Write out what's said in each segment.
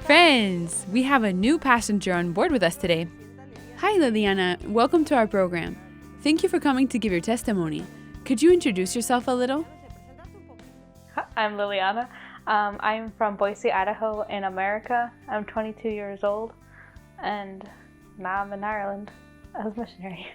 Friends, we have a new passenger on board with us today. Hi Lillianna, welcome to our program. Thank you for coming to give your testimony. Could you introduce yourself a little? I'm Lillianna. I'm from Boise, Idaho in America. I'm 22 years old and now I'm in Ireland as a missionary.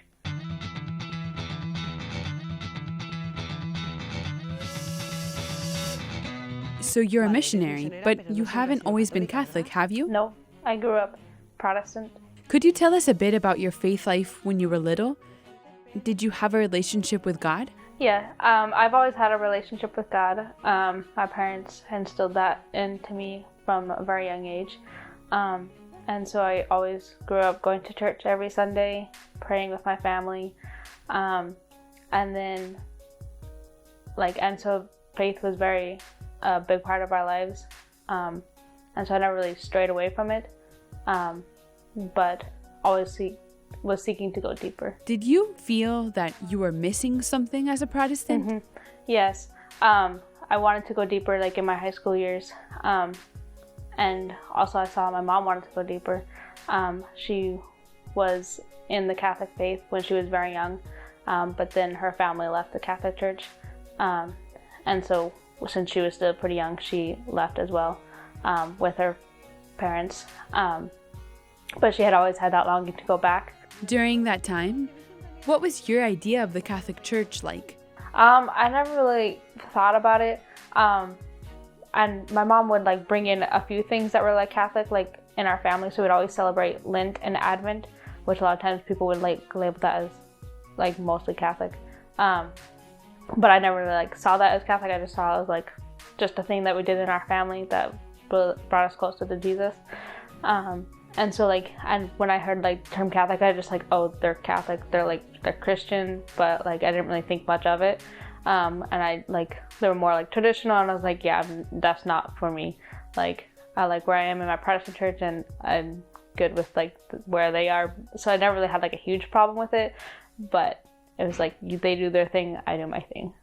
So you're a missionary, but you haven't always been Catholic, have you? No, I grew up Protestant. Could you tell us a bit about your faith life when you were little? Did you have a relationship with God? Yeah, I've always had a relationship with God. My parents instilled that into me from a very young age. And so I always grew up going to church every Sunday, praying with my family. And so faith was very a big part of our lives. And so I never really strayed away from it. But always was seeking to go deeper. Did you feel that you were missing something as a Protestant? Mm-hmm. Yes. I wanted to go deeper like in my high school years. And also I saw my mom wanted to go deeper. She was in the Catholic faith when she was very young, but then her family left the Catholic Church. And so since she was still pretty young, she left as well with her parents. But she had always had that longing to go back. During that time, what was your idea of the Catholic Church like? I never really thought about it. And my mom would like bring in a few things that were like Catholic, like in our family. So we'd always celebrate Lent and Advent, which a lot of times people would like label that as like mostly Catholic. But I never really like saw that as Catholic. I just saw it as like just a thing that we did in our family that brought us closer to Jesus. And so like, and when I heard like the term Catholic, I just like, oh, they're Catholic, they're Christian, but like I didn't really think much of it. And I like, they were more like traditional, and I was like, yeah, that's not for me. Like, I like where I am in my Protestant church, and I'm good with like where they are. So I never really had like a huge problem with it, but it was like, they do their thing, I do my thing.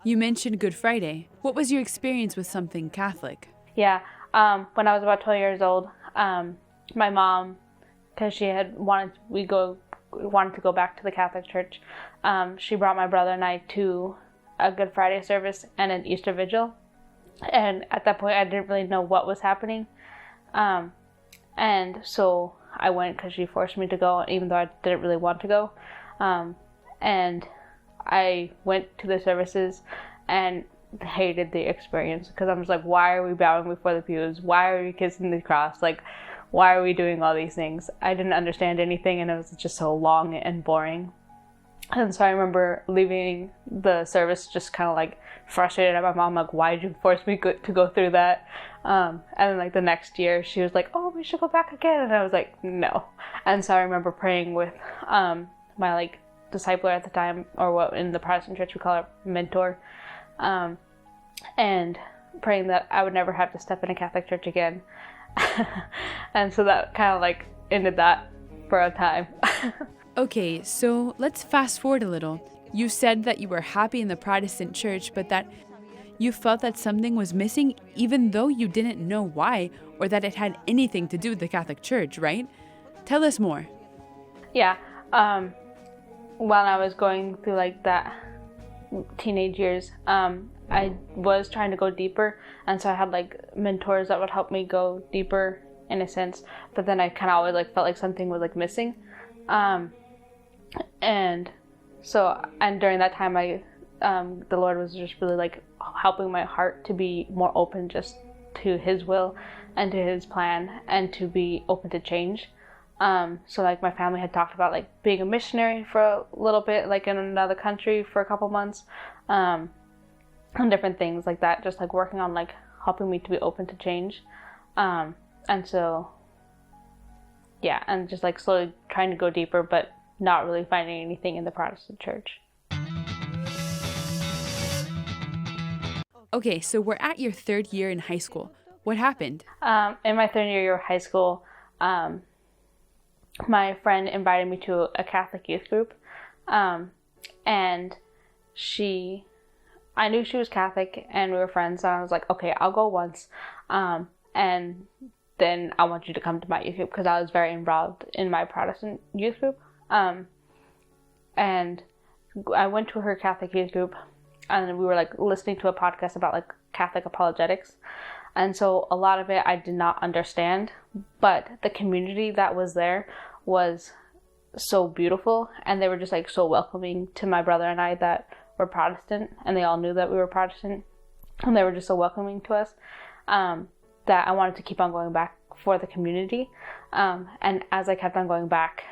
You mentioned Good Friday. What was your experience with something Catholic? Yeah, when I was about 12 years old, my mom, because she had wanted to go back to the Catholic Church, she brought my brother and I to a Good Friday service and an Easter Vigil. And at that point, I didn't really know what was happening. And so I went because she forced me to go, even though I didn't really want to go. And I went to the services and hated the experience, because I'm just like, why are we bowing before the pews? Why are we kissing the cross? Like, why are we doing all these things? I didn't understand anything, and it was just so long and boring. And so I remember leaving the service just kind of like frustrated at my mom, like, why did you force me to go through that? And then like the next year she was like, oh, we should go back again. And I was like, no. And so I remember praying with my like discipler at the time, or what in the Protestant church we call it mentor, and praying that I would never have to step in a Catholic church again. And so that kind of like ended that for a time. Okay, so let's fast forward a little. You said that you were happy in the Protestant church, but that you felt that something was missing even though you didn't know why, or that it had anything to do with the Catholic Church, right? Tell us more. Yeah, when I was going through like that teenage years, I was trying to go deeper, and so I had like mentors that would help me go deeper in a sense, but then I kind of always like felt like something was like missing. And during that time the Lord was just really like helping my heart to be more open just to His will and to His plan, and to be open to change. So like my family had talked about like being a missionary for a little bit, like in another country for a couple months, and different things like that, just like working on like helping me to be open to change. And so yeah, and just like slowly trying to go deeper, but not really finding anything in the Protestant church. Okay, so we're at your third year in high school. What happened? In my third year of high school, my friend invited me to a Catholic youth group, and she I knew she was Catholic and we were friends, and I was like, okay, I'll go once. And then I want you to come to my youth group, because I was very involved in my Protestant youth group. And I went to her Catholic youth group, and we were like listening to a podcast about like Catholic apologetics. And so a lot of it I did not understand, but the community that was there was so beautiful, and they were just like so welcoming to my brother and I that were Protestant, and they all knew that we were Protestant, and they were just so welcoming to us, that I wanted to keep on going back for the community. And as I kept on going back,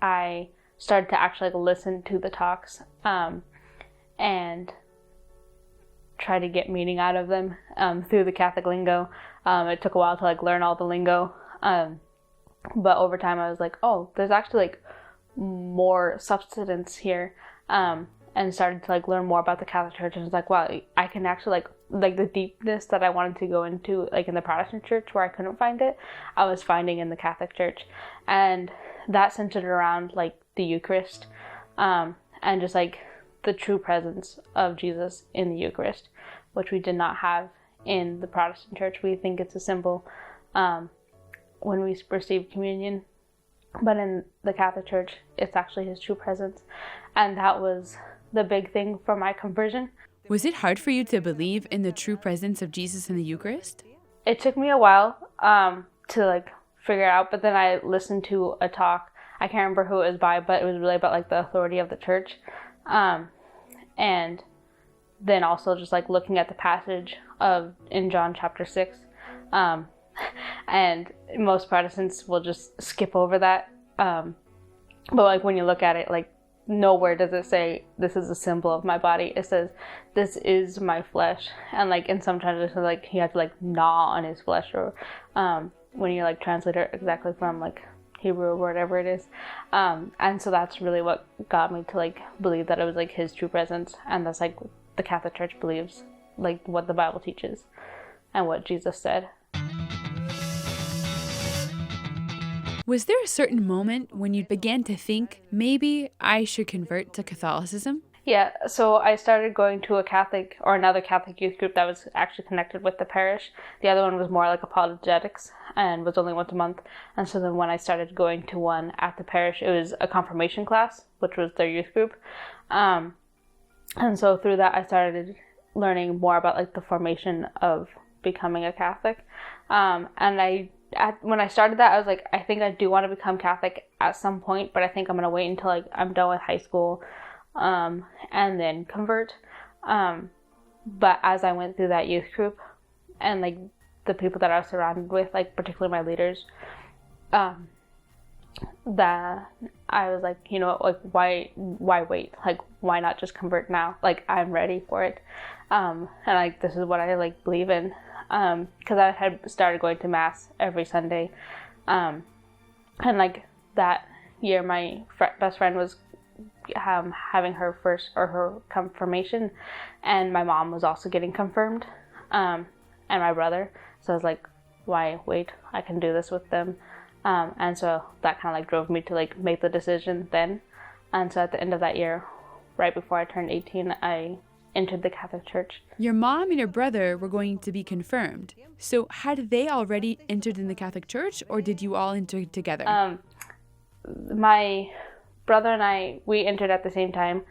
I started to actually like listen to the talks, and try to get meaning out of them through the Catholic lingo. It took a while to like learn all the lingo, but over time I was like, oh, there's actually like more substance here, and started to like learn more about the Catholic Church, and was like, wow, I can actually like the deepness that I wanted to go into like in the Protestant Church where I couldn't find it, I was finding in the Catholic Church. And that centered around like the Eucharist, and just like the true presence of Jesus in the Eucharist, which we did not have in the Protestant Church. We think it's a symbol when we receive communion, but in the Catholic Church, it's actually his true presence. And that was the big thing for my conversion. Was it hard for you to believe in the true presence of Jesus in the Eucharist? It took me a while to like figure it out, but then I listened to a talk. I can't remember who it was by, but it was really about like the authority of the church. And then also just like looking at the passage in John chapter 6. And most Protestants will just skip over that. But like when you look at it, like nowhere does it say this is a symbol of my body. It says this is my flesh. And like in some translations, like he had to like gnaw on his flesh, or when you like translate it exactly from like Hebrew or whatever it is. And so that's really what got me to like believe that it was like his true presence, and that's like the Catholic Church believes, like what the Bible teaches and what Jesus said. Was there a certain moment when you began to think, maybe I should convert to Catholicism? Yeah, so I started going to another Catholic youth group that was actually connected with the parish. The other one was more like apologetics and was only once a month. And so then when I started going to one at the parish, it was a confirmation class, which was their youth group. And so through that, I started learning more about like the formation of becoming a Catholic. When I started that, I was like, I think I do want to become Catholic at some point, but I think I'm going to wait until like I'm done with high school, and then convert. But as I went through that youth group and like the people that I was surrounded with, like particularly my leaders, that I was like, you know, like why wait? Like why not just convert now? Like I'm ready for it. And like this is what I like believe in. Because I had started going to Mass every Sunday, and like that year my best friend was having her confirmation, and my mom was also getting confirmed, and my brother. So I was like, why wait? I can do this with them. And so that kind of like drove me to like make the decision then. And so at the end of that year, right before I turned 18, I entered the Catholic Church. Your mom and your brother were going to be confirmed. So had they already entered in the Catholic Church, or did you all enter together? My brother and I, we entered at the same time.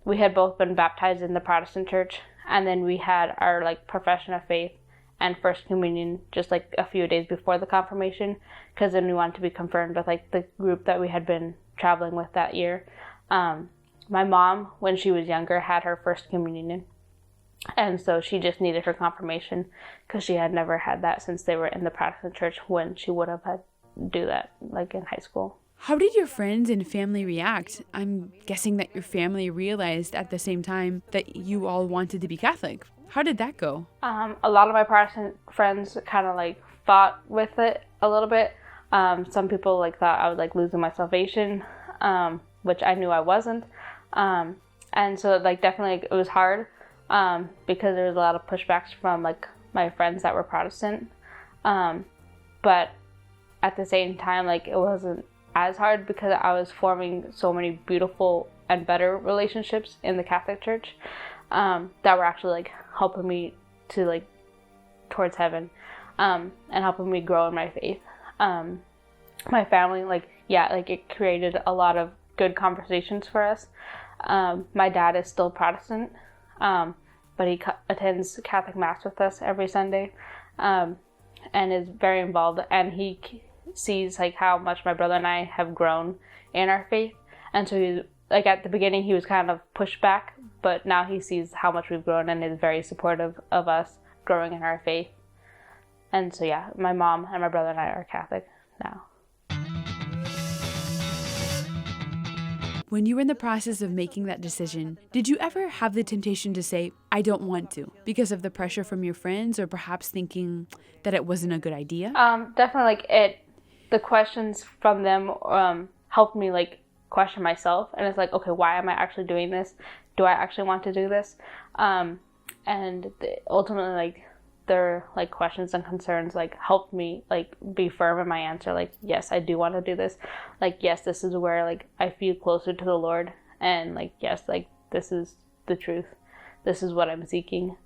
We had both been baptized in the Protestant Church, and then we had our like profession of faith and First Communion just like a few days before the confirmation, because then we wanted to be confirmed with like the group that we had been traveling with that year. My mom, when she was younger, had her First Communion, and so she just needed her confirmation because she had never had that since they were in the Protestant Church, when she would have had to do that like in high school. How did your friends and family react? I'm guessing that your family realized at the same time that you all wanted to be Catholic. How did that go? A lot of my Protestant friends kind of like fought with it a little bit. Some people like thought I was like losing my salvation, which I knew I wasn't. And so like definitely it was hard, because there was a lot of pushbacks from like my friends that were Protestant. But at the same time, like it wasn't as hard because I was forming so many beautiful and better relationships in the Catholic Church. that were actually like helping me to like towards heaven, and helping me grow in my faith. My family, like, yeah, like it created a lot of good conversations for us. My dad is still Protestant, but he attends Catholic Mass with us every Sunday, and is very involved, and he sees like how much my brother and I have grown in our faith. And so he's like, at the beginning he was kind of pushed back, but now he sees how much we've grown and is very supportive of us growing in our faith. And so yeah, my mom and my brother and I are Catholic now. When you were in the process of making that decision, did you ever have the temptation to say, I don't want to, because of the pressure from your friends, or perhaps thinking that it wasn't a good idea? Definitely, like, the questions from them helped me like question myself, and it's like, okay, why am I actually doing this? Do I actually want to do this? And ultimately, like, their like questions and concerns like helped me like be firm in my answer, like, yes, I do want to do this, like, yes, this is where like I feel closer to the Lord, and like, yes, like, this is the truth, this is what I'm seeking.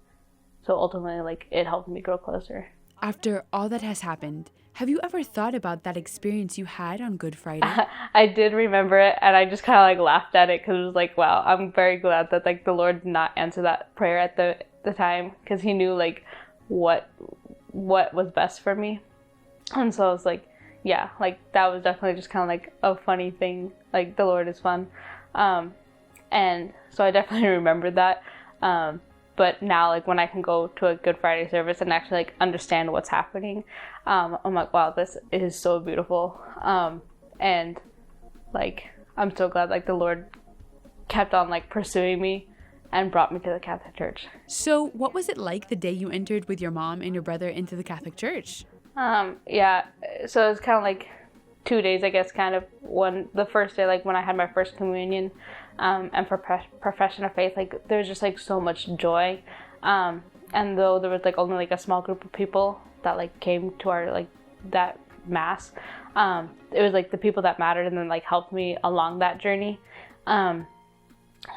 So ultimately, like, it helped me grow closer. After all that has happened, have you ever thought about that experience you had on Good Friday? I did remember it, and I just kind of like laughed at it, because it was like, wow, I'm very glad that like the Lord did not answer that prayer at the time, because he knew like what was best for me. And so I was like, yeah, like, that was definitely just kind of like a funny thing. Like, the Lord is fun. And so I definitely remembered that. But now, like, when I can go to a Good Friday service and actually like understand what's happening, I'm like, wow, this is so beautiful. And like, I'm so glad like the Lord kept on like pursuing me and brought me to the Catholic Church. So what was it like the day you entered with your mom and your brother into the Catholic Church? Yeah, so it was kind of like 2 days, I guess, kind of. The first day, like when I had my first communion, and for profession of faith, like there was just like so much joy. And though there was like only like a small group of people that like came to our like that mass, it was like the people that mattered and then like helped me along that journey.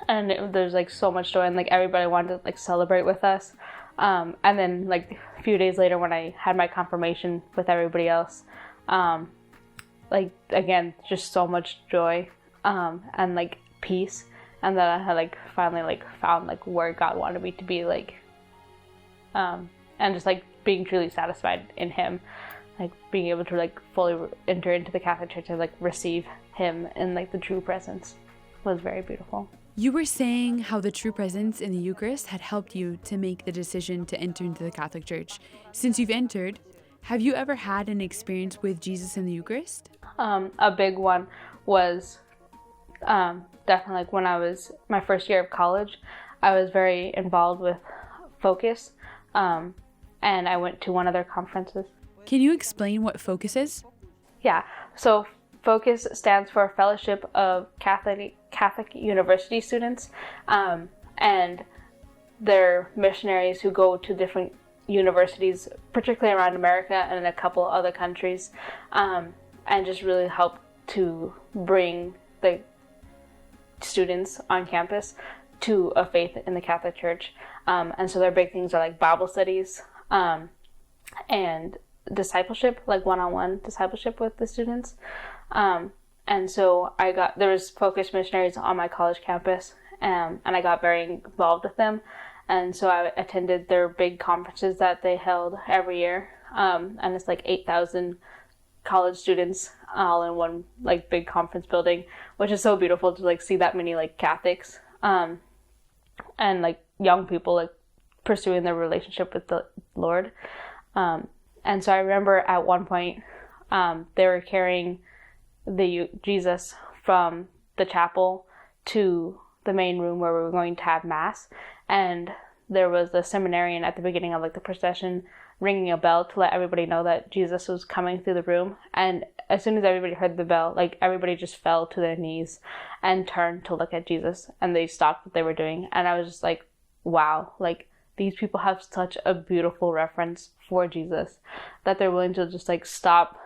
And there's like so much joy, and like everybody wanted to like celebrate with us. And then like a few days later, when I had my confirmation with everybody else, like again, just so much joy, and like peace, and then I had like finally like found like where God wanted me to be, like, and just like being truly satisfied in Him, like being able to like fully enter into the Catholic Church and like receive Him in like the true presence was very beautiful. You were saying how the true presence in the Eucharist had helped you to make the decision to enter into the Catholic Church. Since you've entered, have you ever had an experience with Jesus in the Eucharist? A big one was definitely like when I was my first year of college. I was very involved with Focus, and I went to one of their conferences. Can you explain what Focus is? Yeah, so Focus stands for Fellowship of Catholic University Students, and they're missionaries who go to different universities, particularly around America and in a couple other countries, and just really help to bring the students on campus to a faith in the Catholic Church. And so their big things are like Bible studies, and discipleship, like one-on-one discipleship with the students. And so there was Focus missionaries on my college campus, and I got very involved with them. And so I attended their big conferences that they held every year. And it's like 8,000 college students all in one like big conference building, which is so beautiful to like see that many like Catholics, and like young people like pursuing their relationship with the Lord. And so I remember at one point, they were carrying Jesus from the chapel to the main room where we were going to have Mass, and there was the seminarian at the beginning of like the procession ringing a bell to let everybody know that Jesus was coming through the room. And as soon as everybody heard the bell, like everybody just fell to their knees and turned to look at Jesus, and they stopped what they were doing. And I was just like, wow, like these people have such a beautiful reference for Jesus that they're willing to just like stop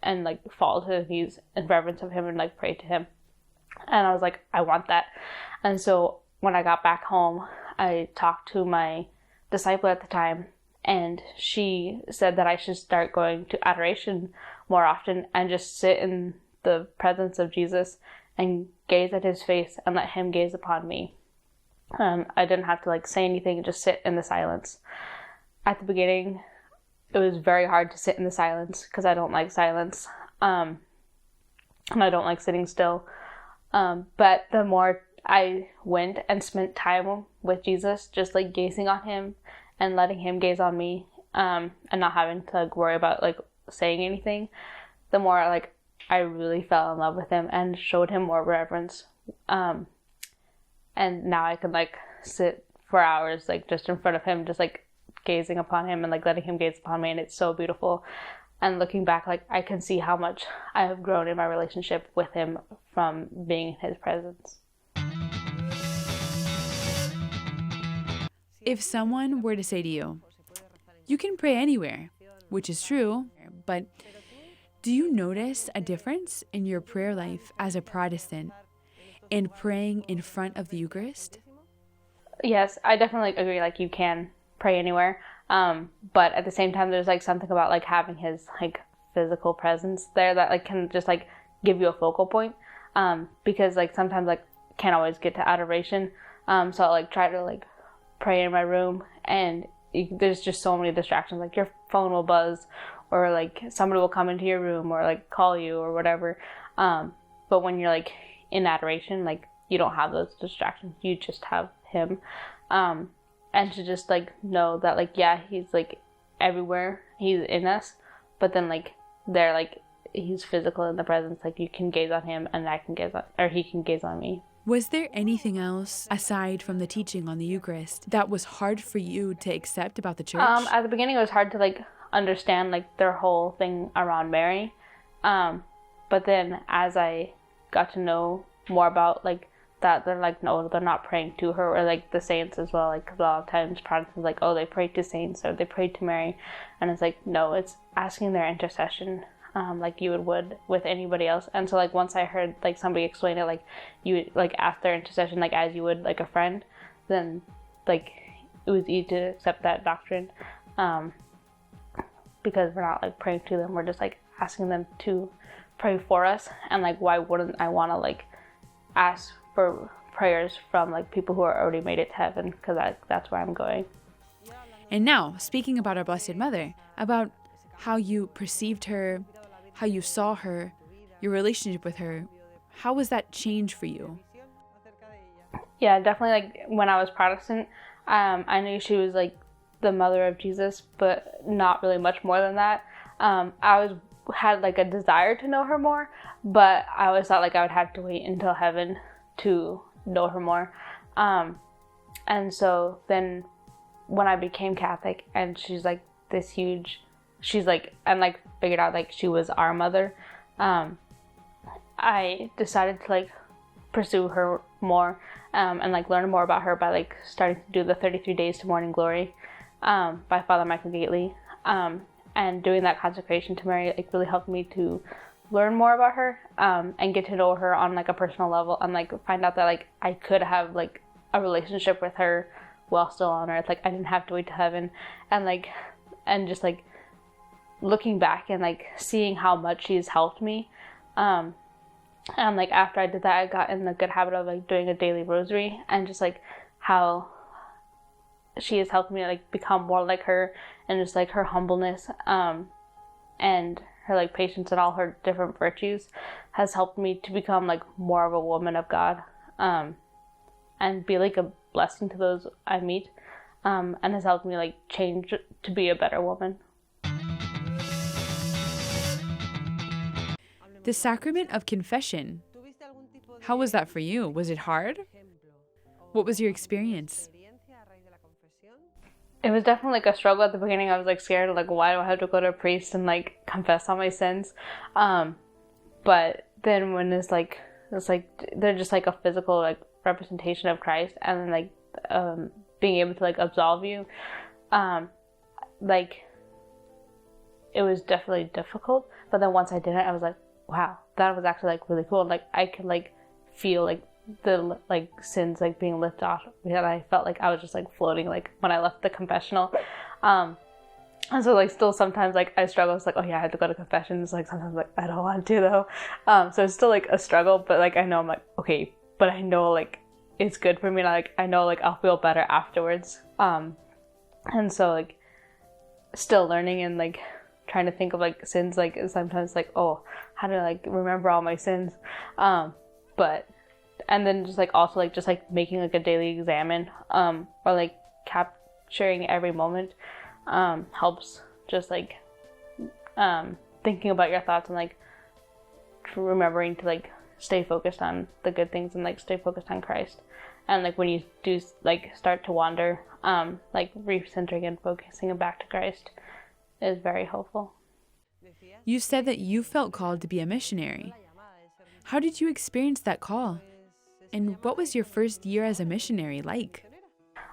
and like fall to their knees in reverence of Him and like pray to Him. And I was like, I want that. And so when I got back home, I talked to my disciple at the time, and she said that I should start going to adoration more often and just sit in the presence of Jesus and gaze at his face and let him gaze upon me. I didn't have to like say anything, just sit in the silence. At the beginning, it was very hard to sit in the silence because I don't like silence. And I don't like sitting still. But the more I went and spent time with Jesus, just like gazing on him and letting him gaze on me, and not having to like worry about like saying anything, the more like I really fell in love with him and showed him more reverence. And now I can like sit for hours like just in front of him, just like gazing upon him and like letting him gaze upon me, and it's so beautiful. And looking back, like I can see how much I have grown in my relationship with him from being in his presence. If someone were to say to you, you can pray anywhere, which is true, but do you notice a difference in your prayer life as a Protestant in praying in front of the Eucharist? Yes, I definitely agree. Like you can pray anywhere. But at the same time, there's like something about like having his like physical presence there that like can just like give you a focal point. Because like sometimes like can't always get to adoration. So I like try to like pray in my room, and there's just so many distractions. Like your phone will buzz, or like somebody will come into your room or like call you or whatever. But when you're like in adoration, like you don't have those distractions. You just have him. And to just like know that like, yeah, he's like everywhere, he's in us, but then like they're like he's physical in the presence. Like you can gaze on him, and I can gaze on, or he can gaze on me. Was there anything else aside from the teaching on the Eucharist that was hard for you to accept about the church? At the beginning, it was hard to like understand like their whole thing around Mary. But then as I got to know more about like that, they're like, no, they're not praying to her, or like the saints as well. Like a lot of times Protestants like, oh, they pray to saints or they pray to Mary, and it's like, no, it's asking their intercession. Like you would with anybody else. And so like once I heard like somebody explain it, like you would like ask their intercession like as you would like a friend, then like it was easy to accept that doctrine, because we're not like praying to them, we're just like asking them to pray for us. And like why wouldn't I want to like ask for prayers from like people who are already made it to heaven, because that's where I'm going. And now, speaking about our Blessed Mother, about how you perceived her, how you saw her, your relationship with her, how was that change for you? Yeah, definitely. Like when I was Protestant, I knew she was like the mother of Jesus, but not really much more than that. Had like a desire to know her more, but I always thought like I would have to wait until heaven to know her more. And so then when I became Catholic, and she's like this huge, she's like, and like figured out like she was our mother, I decided to like pursue her more, and like learn more about her by like starting to do the 33 Days to Morning Glory by Father Michael Gately. And doing that consecration to Mary like really helped me to learn more about her, and get to know her on like a personal level, and like find out that like I could have like a relationship with her while still on earth. Like I didn't have to wait to heaven, and just like looking back and like seeing how much she's helped me, and like after I did that, I got in the good habit of like doing a daily rosary, and just like how she has helped me like become more like her, and just like her humbleness, and her like patience and all her different virtues has helped me to become like more of a woman of God, and be like a blessing to those I meet, and has helped me like change to be a better woman. The sacrament of confession, how was that for you? Was it hard? What was your experience? It was definitely like a struggle at the beginning. I was like scared, like why do I have to go to a priest and like confess all my sins? But then when it's like they're just like a physical like representation of Christ, and then like being able to like absolve you, like it was definitely difficult. But then once I did it, I was like, wow, that was actually like really cool. Like I could like feel like the like sins like being lifted off, and I felt like I was just like floating like when I left the confessional. And so like still sometimes like I struggle. It's like, oh yeah, I had to go to confessions. Like sometimes like I don't want to though. So it's still like a struggle, but like I know I'm like, okay, but I know like it's good for me. And like I know like I'll feel better afterwards. And so like still learning and like trying to think of like sins, like sometimes like, oh, how do I like remember all my sins? But and then just like also like just like making like a daily examine, or like capturing every moment helps, just like thinking about your thoughts and like remembering to like stay focused on the good things and like stay focused on Christ. And like when you do like start to wander, like recentering and focusing back to Christ is very helpful. You said that you felt called to be a missionary. How did you experience that call? And what was your first year as a missionary like?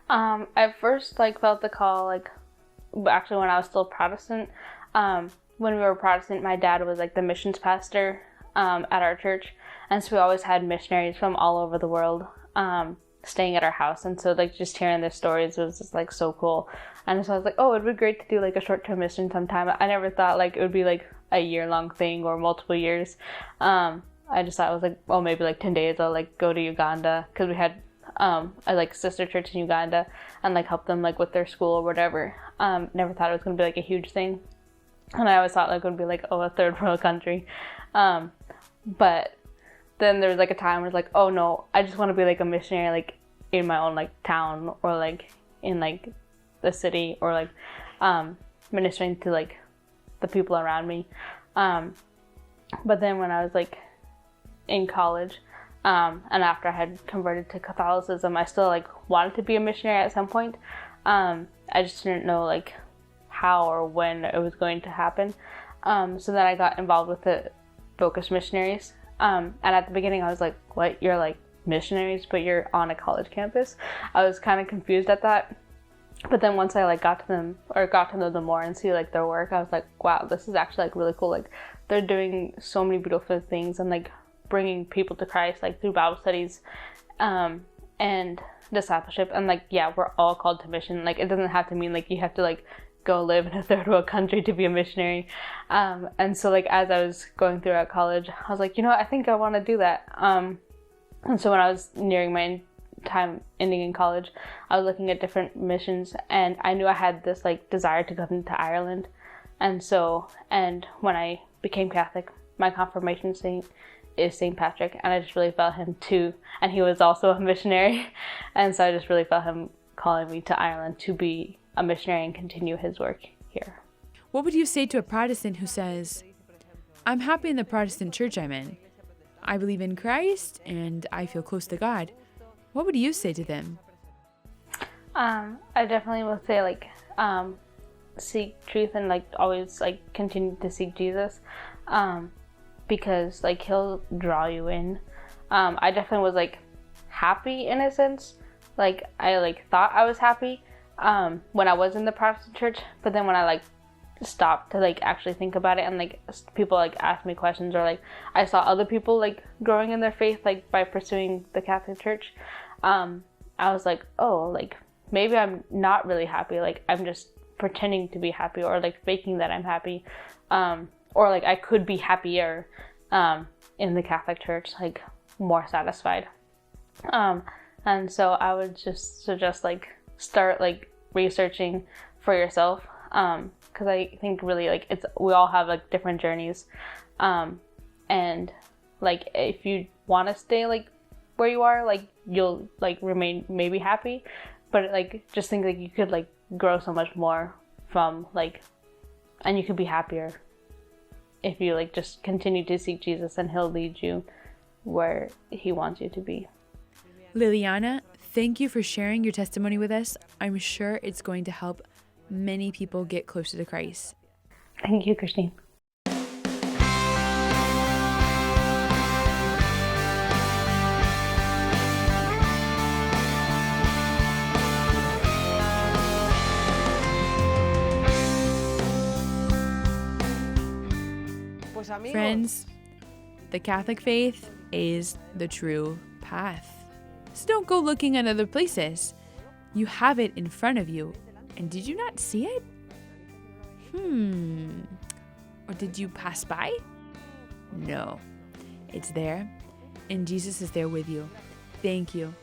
I first like felt the call like actually when I was still Protestant. When we were Protestant, my dad was like the missions pastor at our church, and so we always had missionaries from all over the world staying at our house. And so like just hearing their stories was just like so cool. And so I was like, oh, it'd be great to do like a short-term mission sometime. I never thought like it would be like a year-long thing or multiple years. I just thought it was like, well, maybe like 10 days I'll like go to Uganda, because we had a like sister church in Uganda, and like help them like with their school or whatever. Never thought it was gonna be like a huge thing, and I always thought like it would be like, oh, a third world country. But then there was like a time where it's like, oh no, I just want to be like a missionary like in my own like town, or like in like the city, or like ministering to like the people around me. But then when I was like in college, and after I had converted to Catholicism, I still like wanted to be a missionary at some point. I just didn't know like how or when it was going to happen. So then I got involved with the Focus Missionaries. And at the beginning I was like, what, you're like missionaries but you're on a college campus? I was kind of confused at that. But then once I like got to them, or got to know them more and see like their work, I was like, wow, this is actually like really cool. Like they're doing so many beautiful things and like bringing people to Christ like through Bible studies and discipleship. And like, yeah, we're all called to mission. Like it doesn't have to mean like you have to like go live in a third world country to be a missionary. And so like as I was going throughout college, I was like, you know what, I think I want to do that. And so when I was nearing my time ending in college, I was looking at different missions, and I knew I had this like desire to go into Ireland. And so, and when I became Catholic, my confirmation saint is St. Patrick, and I just really felt him too, and he was also a missionary. And so I just really felt him calling me to Ireland to be a missionary and continue his work here. What would you say to a Protestant who says, I'm happy in the Protestant church I'm in. I believe in Christ and I feel close to God. What would you say to them? I definitely would say like seek truth and like always like continue to seek Jesus, because like he'll draw you in. I definitely was like happy in a sense. Like I like thought I was happy when I was in the Protestant church, but then when I like stopped to like actually think about it, and like people like asked me questions, or like I saw other people like growing in their faith like by pursuing the Catholic Church, I was like, oh, like maybe I'm not really happy, like I'm just pretending to be happy, or like faking that I'm happy, or like I could be happier in the Catholic Church, like more satisfied. And so I would just suggest like start like researching for yourself, because I think really like we all have like different journeys, and like if you want to stay like where you are, like you'll like remain maybe happy, but like just think like you could like grow so much more from like, and you could be happier if you like just continue to seek Jesus, and he'll lead you where he wants you to be. Lillianna, thank you for sharing your testimony with us. I'm sure it's going to help many people get closer to Christ. Thank you, Christine. Friends, the Catholic faith is the true path. So don't go looking at other places. You have it in front of you. And did you not see it? Or did you pass by? No. It's there, and Jesus is there with you. Thank you.